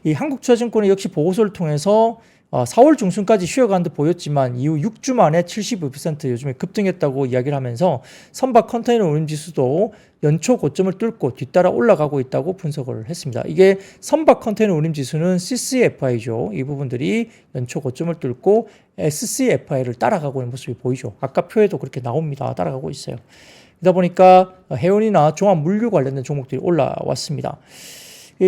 이 한국투자증권이 역시 보고서를 통해서 4월 중순까지 쉬어가는 듯 보였지만 이후 6주 만에 75% 요즘에 급등했다고 이야기를 하면서 선박 컨테이너 운임지수도 연초 고점을 뚫고 뒤따라 올라가고 있다고 분석을 했습니다. 이게 선박 컨테이너 운임지수는 CCFI죠. 이 부분들이 연초 고점을 뚫고 SCFI를 따라가고 있는 모습이 보이죠. 아까 표에도 그렇게 나옵니다. 따라가고 있어요. 그러다 보니까 해운이나 종합물류 관련된 종목들이 올라왔습니다.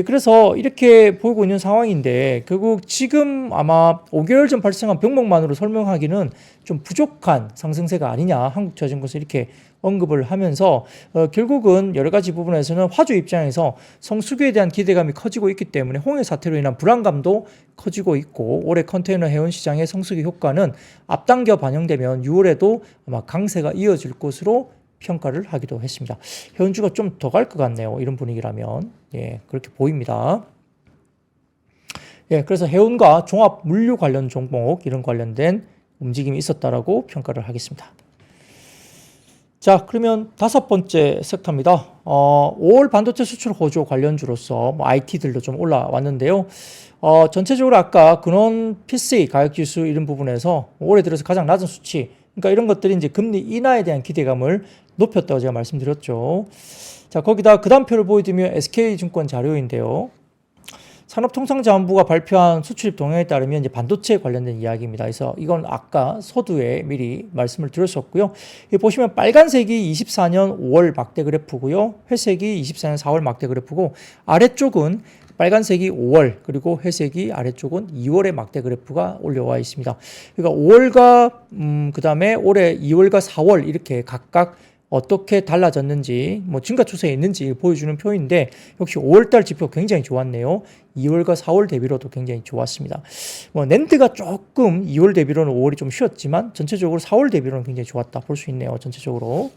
그래서 이렇게 보이고 있는 상황인데 결국 지금 아마 5개월 전 발생한 병목만으로 설명하기는 좀 부족한 상승세가 아니냐 한국투자증권에서 이렇게 언급을 하면서 결국은 여러 가지 부분에서는 화주 입장에서 성수기에 대한 기대감이 커지고 있기 때문에 홍해 사태로 인한 불안감도 커지고 있고 올해 컨테이너 해운 시장의 성수기 효과는 앞당겨 반영되면 6월에도 아마 강세가 이어질 것으로 평가를 하기도 했습니다. 해운주가 좀 더 갈 것 같네요. 이런 분위기라면. 예, 그렇게 보입니다. 예, 그래서 해운과 종합 물류 관련 종목 이런 관련된 움직임이 있었다라고 평가를 하겠습니다. 자, 그러면 다섯 번째 섹터입니다. 5월 반도체 수출 호조 관련주로서 뭐 IT들도 좀 올라왔는데요. 전체적으로 아까 근원 PC 가격지수 이런 부분에서 올해 들어서 가장 낮은 수치, 그러니까 이런 것들이 이제 금리 인하에 대한 기대감을 높였다고 제가 말씀드렸죠. 자, 거기다 그 다음 표를 보여드리면 SK증권 자료인데요. 산업통상자원부가 발표한 수출입 동향에 따르면 이제 반도체 관련된 이야기입니다. 그래서 이건 아까 서두에 미리 말씀을 드렸었고요. 여기 보시면 빨간색이 24년 5월 막대 그래프고요. 회색이 24년 4월 막대 그래프고 아래쪽은 빨간색이 5월 그리고 회색이 아래쪽은 2월의 막대 그래프가 올려와 있습니다. 그러니까 5월과 그 다음에 올해 2월과 4월 이렇게 각각 어떻게 달라졌는지 뭐 증가 추세에 있는지 보여주는 표인데 역시 5월달 지표 굉장히 좋았네요. 2월과 4월 대비로도 굉장히 좋았습니다. 뭐 낸드가 조금 2월 대비로는 5월이 좀 쉬었지만 전체적으로 4월 대비로는 굉장히 좋았다 볼 수 있네요. 전체적으로.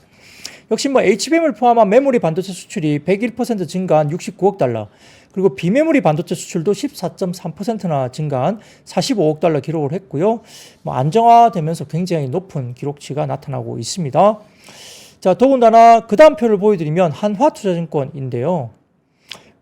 역시 뭐 HBM을 포함한 메모리 반도체 수출이 101% 증가한 69억 달러 그리고 비메모리 반도체 수출도 14.3%나 증가한 45억 달러 기록을 했고요. 뭐 안정화되면서 굉장히 높은 기록치가 나타나고 있습니다. 자, 더군다나 그 다음 표를 보여드리면 한화투자증권인데요.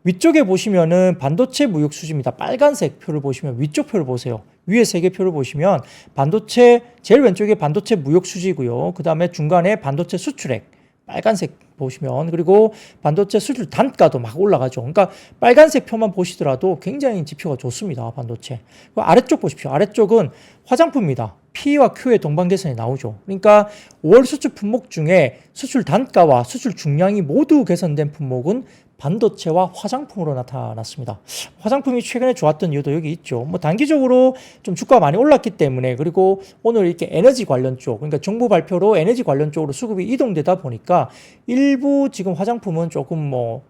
위쪽에 보시면은 반도체 무역 수지입니다. 빨간색 표를 보시면 위쪽 표를 보세요. 위에 세 개 표를 보시면 반도체 제일 왼쪽에 반도체 무역 수지고요. 그 다음에 중간에 반도체 수출액 빨간색 보시면 그리고 반도체 수출 단가도 막 올라가죠. 그러니까 빨간색 표만 보시더라도 굉장히 지표가 좋습니다. 반도체. 아래쪽 보십시오. 아래쪽은 화장품입니다. P와 Q의 동반계선이 나오죠. 그러니까 5월 수출 품목 중에 수출 단가와 수출 중량이 모두 개선된 품목은 반도체와 화장품으로 나타났습니다. 화장품이 최근에 좋았던 이유도 여기 있죠. 뭐 단기적으로 좀 주가가 많이 올랐기 때문에 그리고 오늘 이렇게 에너지 관련 쪽, 그러니까 정부 발표로 에너지 관련 쪽으로 수급이 이동되다 보니까 일부 지금 화장품은 조금 뭐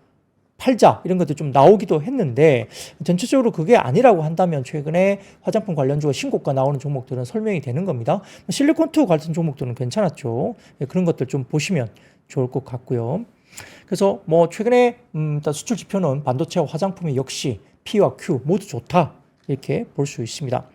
팔자 이런 것도 좀 나오기도 했는데 전체적으로 그게 아니라고 한다면 최근에 화장품 관련주가 신고가 나오는 종목들은 설명이 되는 겁니다. 실리콘2 같은 종목들은 괜찮았죠. 그런 것들 좀 보시면 좋을 것 같고요. 그래서 뭐 최근에 일단 수출 지표는 반도체와 화장품이 역시 P와 Q 모두 좋다 이렇게 볼 수 있습니다.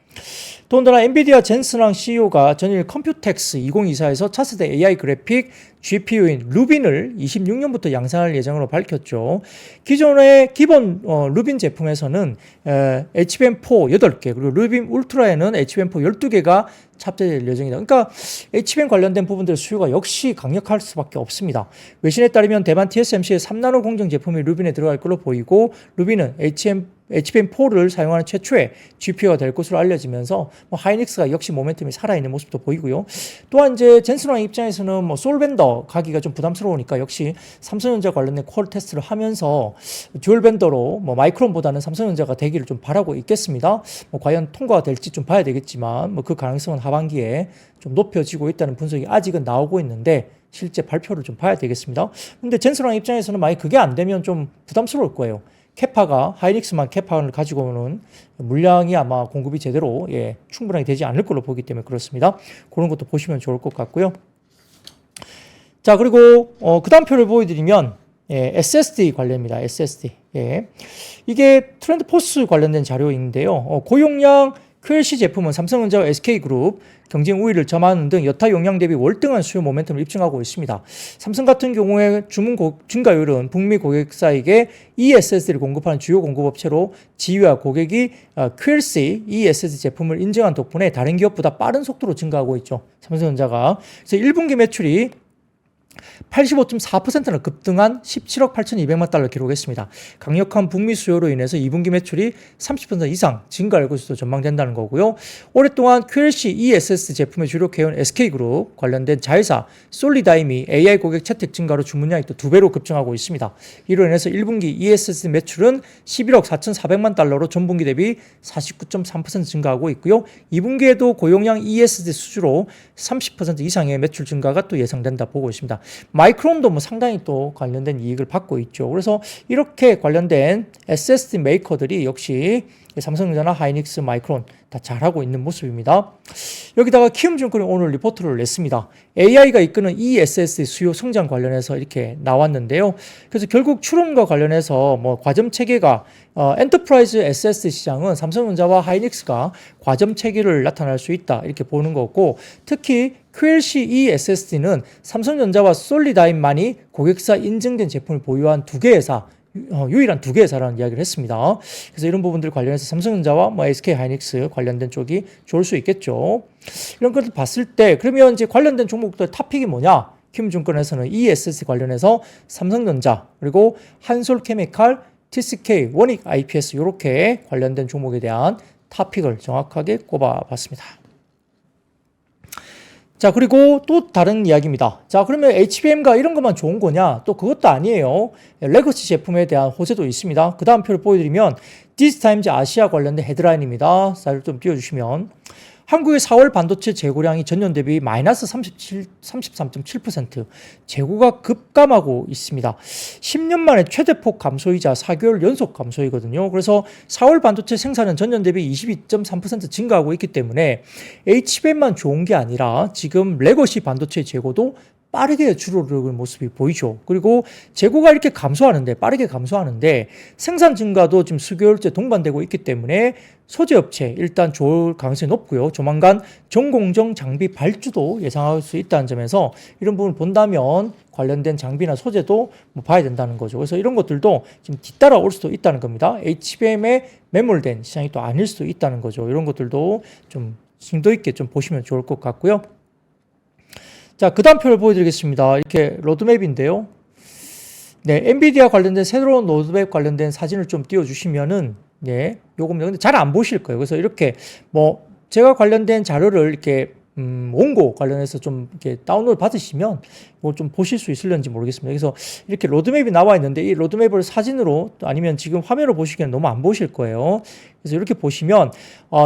더군다나 엔비디아 젠슨왕 CEO가 전일 컴퓨텍스 2024에서 차세대 AI 그래픽 GPU인 루빈을 26년부터 양산할 예정으로 밝혔죠. 기존의 기본 루빈 제품에서는 HBM4 8개 그리고 루빈 울트라에는 HBM4 12개가 탑재될 예정이다. 그러니까 HBM 관련된 부분들 수요가 역시 강력할 수밖에 없습니다. 외신에 따르면 대만 TSMC의 3나노 공정 제품이 루빈에 들어갈 걸로 보이고 루빈은 HBM4를 사용하는 최초의 GPU가 될 것으로 알려지면서 뭐 하이닉스가 역시 모멘텀이 살아있는 모습도 보이고요. 또한 이제 젠슨왕 입장에서는 뭐 솔벤더 가기가 좀 부담스러우니까 역시 삼성전자 관련된 콜 테스트를 하면서 듀얼 벤더로 뭐 마이크론보다는 삼성전자가 되기를 좀 바라고 있겠습니다. 뭐 과연 통과가 될지 좀 봐야 되겠지만 뭐 그 가능성은 하반기에 좀 높여지고 있다는 분석이 아직은 나오고 있는데 실제 발표를 좀 봐야 되겠습니다. 근데 젠슨왕 입장에서는 만약 그게 안 되면 좀 부담스러울 거예요. 캐파가 하이닉스만 캐파를 가지고 오는 물량이 아마 공급이 제대로 충분하게 되지 않을 걸로 보기 때문에 그렇습니다. 그런 것도 보시면 좋을 것 같고요. 자, 그리고 그 다음 표를 보여드리면 SSD 관련입니다. SSD. 이게 트렌드 포스 관련된 자료인데요. 고용량 QLC 제품은 삼성전자와 SK그룹 경쟁 우위를 점하는 등 여타 용량 대비 월등한 수요 모멘텀을 입증하고 있습니다. 삼성 같은 경우에 주문 증가율은 북미 고객사에게 ESSD를 공급하는 주요 공급업체로 지위와 고객이 QLC ESSD 제품을 인정한 덕분에 다른 기업보다 빠른 속도로 증가하고 있죠. 삼성전자가. 그래서 1분기 매출이 85.4%나 급등한 17억 8,200만 달러 기록했습니다. 강력한 북미 수요로 인해서 2분기 매출이 30% 이상 증가할 것으로 전망된다는 거고요. 오랫동안 QLC ESS 제품에 주력해온 SK그룹 관련된 자회사 솔리다임이 AI 고객 채택 증가로 주문량이 또 2배로 급증하고 있습니다. 이로 인해서 1분기 ESS 매출은 11억 4,400만 달러로 전분기 대비 49.3% 증가하고 있고요. 2분기에도 고용량 ESD 수주로 30% 이상의 매출 증가가 또 예상된다 보고 있습니다. 마이크론도 뭐 상당히 또 관련된 이익을 받고 있죠. 그래서 이렇게 관련된 SSD 메이커들이 역시 삼성전자나 하이닉스, 마이크론 다 잘하고 있는 모습입니다. 여기다가 키움증권이 오늘 리포트를 냈습니다. AI가 이끄는 ESS 수요 성장 관련해서 이렇게 나왔는데요. 그래서 결국 추론과 관련해서 뭐 과점 체계가 엔터프라이즈 SS 시장은 삼성전자와 하이닉스가 과점 체계를 나타날 수 있다 이렇게 보는 거고, 특히 QLC ESSD는 삼성전자와 솔리다임만이 고객사 인증된 제품을 보유한 두 개의 회사, 유일한 두 개의 회사라는 이야기를 했습니다. 그래서 이런 부분들 관련해서 삼성전자와 뭐 SK 하이닉스 관련된 쪽이 좋을 수 있겠죠. 이런 것들 봤을 때 그러면 이제 관련된 종목들 탑픽이 뭐냐? 키움증권에서는 ESS 관련해서 삼성전자 그리고 한솔케미칼, TCK, 원익 IPS 이렇게 관련된 종목에 대한 탑픽을 정확하게 꼽아봤습니다. 자, 그리고 또 다른 이야기입니다. 자, 그러면 HBM가 이런 것만 좋은 거냐? 또 그것도 아니에요. 레거시 제품에 대한 호재도 있습니다. 그 다음 표를 보여드리면 디지타임즈 아시아 관련된 헤드라인입니다. 사이를 좀 띄워주시면 한국의 4월 반도체 재고량이 전년 대비 마이너스 33.7%, 재고가 급감하고 있습니다. 10년 만에 최대폭 감소이자 4개월 연속 감소이거든요. 그래서 4월 반도체 생산은 전년 대비 22.3% 증가하고 있기 때문에 HBM만 좋은 게 아니라 지금 레거시 반도체 재고도 빠르게 줄어드는 모습이 보이죠. 그리고 재고가 이렇게 빠르게 감소하는데 생산 증가도 지금 수개월째 동반되고 있기 때문에 소재 업체 일단 좋을 가능성이 높고요. 조만간 전공정 장비 발주도 예상할 수 있다는 점에서 이런 부분을 본다면 관련된 장비나 소재도 뭐 봐야 된다는 거죠. 그래서 이런 것들도 지금 뒤따라 올 수도 있다는 겁니다. HBM에 매몰된 시장이 또 아닐 수도 있다는 거죠. 이런 것들도 좀 심도 있게 좀 보시면 좋을 것 같고요. 자, 그 다음 표를 보여드리겠습니다. 이렇게 로드맵인데요. 네, 엔비디아 관련된 새로운 로드맵 관련된 사진을 좀 띄워주시면은, 네, 요금, 근데 잘 안 보실 거예요. 그래서 이렇게 뭐, 제가 관련된 자료를 이렇게, 원고 관련해서 좀 이렇게 다운로드 받으시면 뭐 좀 보실 수 있을런지 모르겠습니다. 그래서 이렇게 로드맵이 나와 있는데 이 로드맵을 사진으로 아니면 지금 화면으로 보시기에는 너무 안 보실 거예요. 그래서 이렇게 보시면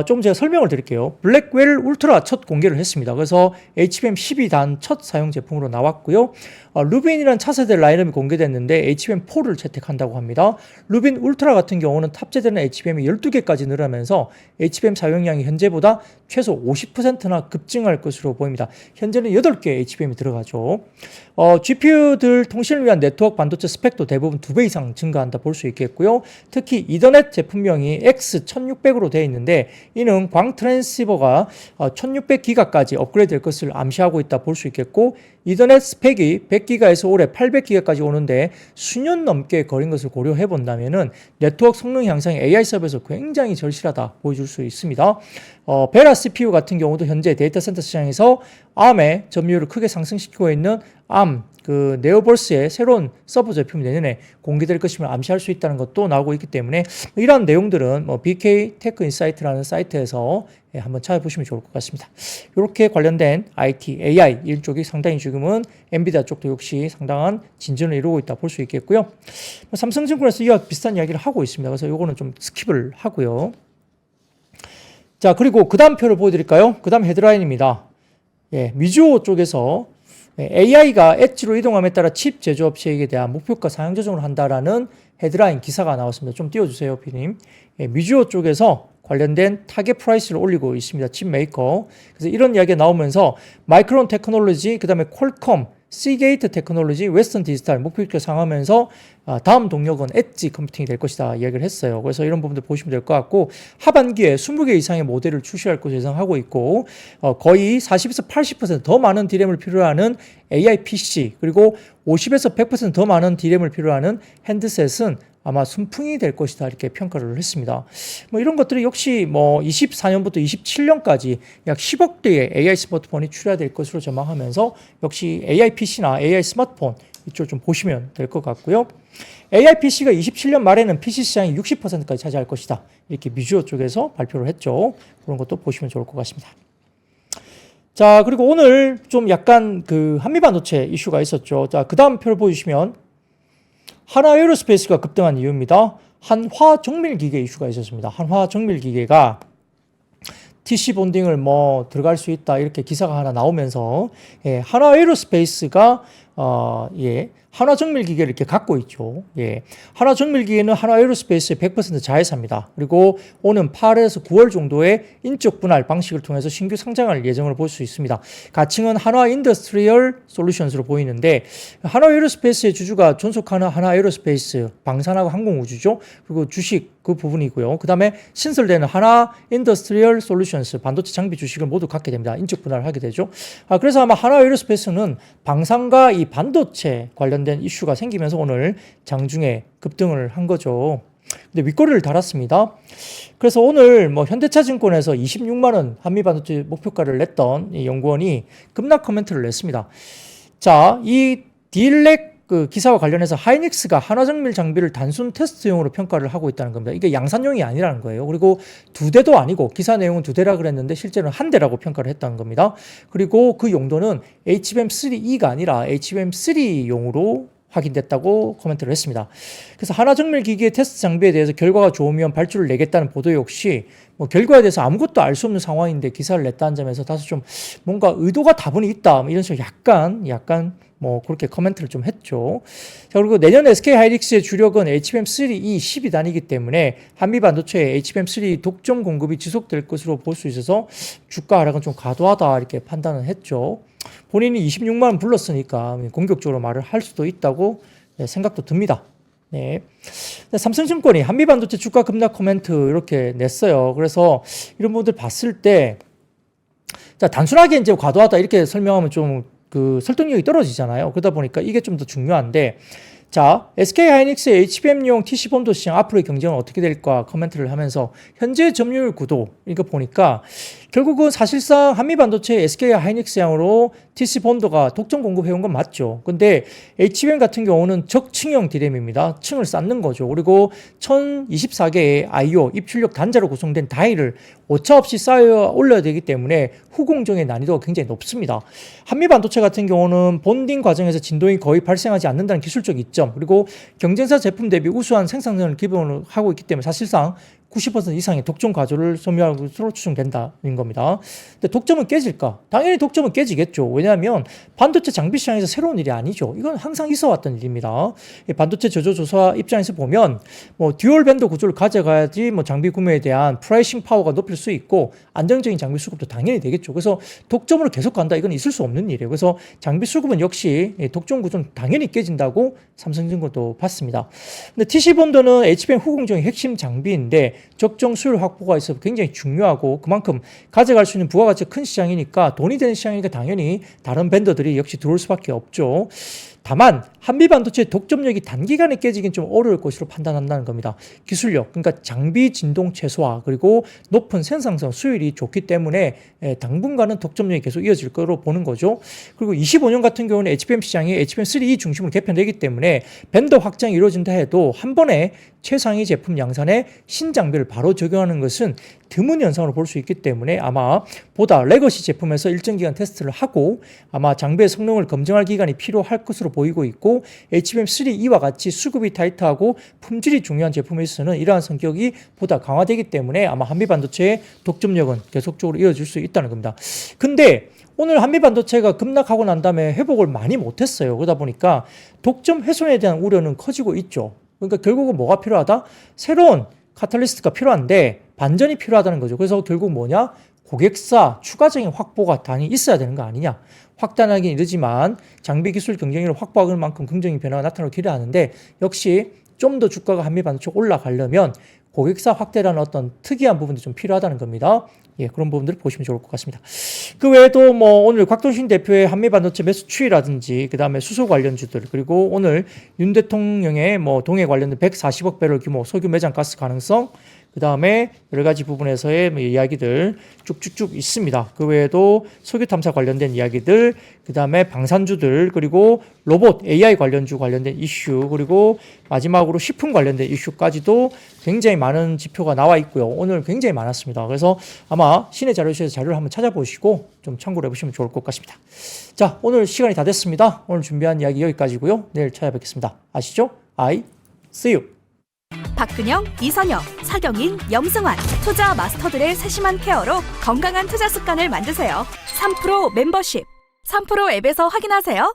좀 제가 설명을 드릴게요. 블랙웰 울트라 첫 공개를 했습니다. 그래서 HBM 12단 첫 사용 제품으로 나왔고요. 루빈이라는 차세대 라인업이 공개됐는데 HBM4를 채택한다고 합니다. 루빈 울트라 같은 경우는 탑재되는 HBM이 12개까지 늘어나면서 HBM 사용량이 현재보다 최소 50%나 급증할 것으로 보입니다. 현재는 8개 HBM이 들어가죠. GPU들 통신을 위한 네트워크 반도체 스펙도 대부분 2배 이상 증가한다 볼 수 있겠고요. 특히 이더넷 제품명이 X1600으로 되어 있는데 이는 광 트랜시버가 1600기가까지 업그레이드 될 것을 암시하고 있다 볼 수 있겠고, 이더넷 스펙이 100기가에서 올해 800기가까지 오는데 수년 넘게 걸린 것을 고려해 본다면은 네트워크 성능 향상이 AI 서버에서 굉장히 절실하다 보여줄 수 있습니다. 베라 CPU 같은 경우도 현재 데이터 센터 시장에서 ARM의 점유율을 크게 상승시키고 있는 ARM 그 네오버스의 새로운 서버 제품이 내년에 공개될 것임을 암시할 수 있다는 것도 나오고 있기 때문에 이러한 내용들은 BK 테크 인사이트라는 사이트에서 한번 찾아보시면 좋을 것 같습니다. 이렇게 관련된 IT, AI 일쪽이 상당히 지금은 엔비디아 쪽도 역시 상당한 진전을 이루고 있다 볼 수 있겠고요. 삼성증권에서 이와 비슷한 이야기를 하고 있습니다. 그래서 이거는 좀 스킵을 하고요. 자, 그리고 그 다음 표를 보여드릴까요? 그 다음 헤드라인입니다. 미주오 쪽에서 AI가 엣지로 이동함에 따라 칩 제조업체에 대한 목표가 상향 조정을 한다라는 헤드라인 기사가 나왔습니다. 좀 띄워주세요, 피디님. 미주오 쪽에서 관련된 타겟 프라이스를 올리고 있습니다. 칩 메이커. 그래서 이런 이야기가 나오면서 마이크론 테크놀로지, 그 다음에 퀄컴, 시게이트 테크놀로지, 웨스턴 디지털 목표가 상하면서 다음 동력은 엣지 컴퓨팅이 될 것이다 이야기를 했어요. 그래서 이런 부분들 보시면 될 것 같고, 하반기에 20개 이상의 모델을 출시할 것으로 예상하고 있고, 거의 40에서 80%더 많은 D램을 필요로 하는 AI PC, 그리고 50에서 100%더 많은 D램을 필요로 하는 핸드셋은 아마 순풍이 될 것이다 이렇게 평가를 했습니다. 뭐 이런 것들이 역시 뭐 24년부터 27년까지 약 10억 대의 AI 스마트폰이 출하될 것으로 전망하면서 역시 AI PC나 AI 스마트폰 이쪽 좀 보시면 될 것 같고요. AI PC가 27년 말에는 PC 시장이 60%까지 차지할 것이다 이렇게 미주오 쪽에서 발표를 했죠. 그런 것도 보시면 좋을 것 같습니다. 자, 그리고 오늘 좀 약간 그 한미반도체 이슈가 있었죠. 자, 그 다음 표를 보여주시면 한화에어로스페이스가 급등한 이유입니다. 한화정밀기계 이슈가 있었습니다. 한화정밀기계가 TC 본딩을 뭐 들어갈 수 있다 이렇게 기사가 하나 나오면서 한화에어로스페이스가 한화정밀기계를 이렇게 갖고 있죠. 예. 한화정밀기계는 한화에어로스페이스의 100% 자회사입니다. 그리고 오는 8에서 9월 정도에 인적 분할 방식을 통해서 신규 상장할 예정을 볼 수 있습니다. 가칭은 한화인더스트리얼 솔루션스로 보이는데 한화에어로스페이스의 주주가 존속하는 한화에어로스페이스, 방산하고 항공우주죠. 그리고 주식 그 부분이고요. 그 다음에 신설되는 한화인더스트리얼 솔루션스, 반도체 장비 주식을 모두 갖게 됩니다. 인적 분할을 하게 되죠. 그래서 아마 한화에어로스페이스는 방산과 이 반도체 관련된 이슈가 생기면서 오늘 장중에 급등을 한 거죠. 근데 윗꼬리를 달았습니다. 그래서 오늘 뭐 현대차증권에서 26만 원 한미반도체 목표가를 냈던 이 연구원이 급락 코멘트를 냈습니다. 자, 이 딜렉 그 기사와 관련해서 하이닉스가 한화정밀 장비를 단순 테스트용으로 평가를 하고 있다는 겁니다. 이게 양산용이 아니라는 거예요. 그리고 2대도 아니고 기사 내용은 2대라 그랬는데 실제로는 1대라고 평가를 했다는 겁니다. 그리고 그 용도는 HBM3E가 아니라 HBM3용으로 확인됐다고 코멘트를 했습니다. 그래서 한화정밀 기기의 테스트 장비에 대해서 결과가 좋으면 발주를 내겠다는 보도 역시 뭐 결과에 대해서 아무것도 알 수 없는 상황인데 기사를 냈다는 점에서 다소 좀 뭔가 의도가 다분히 있다 이런 식으로 약간 뭐 그렇게 코멘트를 좀 했죠. 자, 그리고 내년 SK하이닉스의 주력은 HBM3E 12단이기 때문에 한미반도체에 HBM3 독점 공급이 지속될 것으로 볼 수 있어서 주가 하락은 좀 과도하다 이렇게 판단을 했죠. 본인이 26만 원 불렀으니까 공격적으로 말을 할 수도 있다고 생각도 듭니다. 네. 삼성증권이 한미반도체 주가 급락 코멘트 이렇게 냈어요. 그래서 이런 분들 봤을 때, 자, 단순하게 이제 과도하다 이렇게 설명하면 좀 그 설득력이 떨어지잖아요. 그러다 보니까 이게 좀 더 중요한데, 자, SK하이닉스의 HBM용 TC본도 시장 앞으로의 경쟁은 어떻게 될까 코멘트를 하면서 현재 점유율 구도 이거 보니까 결국은 사실상 한미반도체 SK하이닉스향으로 TC본도가 독점 공급해온 건 맞죠. 근데 HBM 같은 경우는 적층형 D램입니다. 층을 쌓는 거죠. 그리고 1024개의 I/O 입출력 단자로 구성된 다이를 오차 없이 쌓여 올려야 되기 때문에 후공정의 난이도가 굉장히 높습니다. 한미반도체 같은 경우는 본딩 과정에서 진동이 거의 발생하지 않는다는 기술적 이점, 그리고 경쟁사 제품 대비 우수한 생산성을 기본으로 하고 있기 때문에 사실상 90% 이상의 독점 가조를 소유할 것으로 추정된다는 겁니다. 근데 독점은 깨질까? 당연히 독점은 깨지겠죠. 왜냐하면 반도체 장비 시장에서 새로운 일이 아니죠. 이건 항상 있어 왔던 일입니다. 반도체 제조조사 입장에서 보면 뭐 듀얼 밴더 구조를 가져가야지 뭐 장비 구매에 대한 프라이싱 파워가 높일 수 있고 안정적인 장비 수급도 당연히 되겠죠. 그래서 독점으로 계속 간다. 이건 있을 수 없는 일이에요. 그래서 장비 수급은 역시 독점 구조는 당연히 깨진다고 삼성증권도 봤습니다. 근데 TC본도는 HBM 후공정의 핵심 장비인데 적정 수율 확보가 있어서 굉장히 중요하고 그만큼 가져갈 수 있는 부가가치가 큰 시장이니까 돈이 되는 시장이니까 당연히 다른 벤더들이 역시 들어올 수밖에 없죠. 다만 한미반도체의 독점력이 단기간에 깨지긴 좀 어려울 것으로 판단한다는 겁니다. 기술력, 그러니까 장비 진동 최소화 그리고 높은 생산성 수율이 좋기 때문에 당분간은 독점력이 계속 이어질 거로 보는 거죠. 그리고 25년 같은 경우는 HBM 시장이 HBM3E 중심으로 개편되기 때문에 벤더 확장이 이루어진다 해도 한 번에 최상위 제품 양산에 신장비를 바로 적용하는 것은 드문 현상으로 볼 수 있기 때문에 아마 보다 레거시 제품에서 일정 기간 테스트를 하고 아마 장비의 성능을 검증할 기간이 필요할 것으로 보이고 있고 HBM3E와 같이 수급이 타이트하고 품질이 중요한 제품에 있어서는 이러한 성격이 보다 강화되기 때문에 아마 한미반도체의 독점력은 계속적으로 이어질 수 있다는 겁니다. 근데 오늘 한미반도체가 급락하고 난 다음에 회복을 많이 못했어요. 그러다 보니까 독점 훼손에 대한 우려는 커지고 있죠. 그러니까 결국은 뭐가 필요하다? 새로운 카탈리스트가 필요한데 반전이 필요하다는 거죠. 그래서 결국 뭐냐? 고객사 추가적인 확보가 당연히 있어야 되는 거 아니냐. 확단하긴 이르지만 장비 기술 경쟁력을 확보할 만큼 긍정적인 변화가 나타나고 기대하는데 역시 좀 더 주가가 한미반도체 올라가려면 고객사 확대라는 어떤 특이한 부분도 좀 필요하다는 겁니다. 예, 그런 부분들을 보시면 좋을 것 같습니다. 그 외에도 뭐 오늘 곽동신 대표의 한미반도체 매수 추이라든지 그 다음에 수소 관련주들 그리고 오늘 윤 대통령의 뭐 동해 관련된 140억 배럴 규모 석유 매장 가스 가능성 그 다음에 여러 가지 부분에서의 이야기들 쭉쭉쭉 있습니다. 그 외에도 석유 탐사 관련된 이야기들, 그 다음에 방산주들, 그리고 로봇, AI 관련주 관련된 이슈, 그리고 마지막으로 식품 관련된 이슈까지도 굉장히 많은 지표가 나와 있고요. 오늘 굉장히 많았습니다. 그래서 아마 신의 자료실에서 자료를 한번 찾아보시고 좀 참고를 해보시면 좋을 것 같습니다. 자, 오늘 시간이 다 됐습니다. 오늘 준비한 이야기 여기까지고요. 내일 찾아뵙겠습니다. 아시죠? I see you. 박근영, 이선영, 사경인, 염승환 투자 마스터들의 세심한 케어로 건강한 투자 습관을 만드세요. 3프로 멤버십 3프로 앱에서 확인하세요.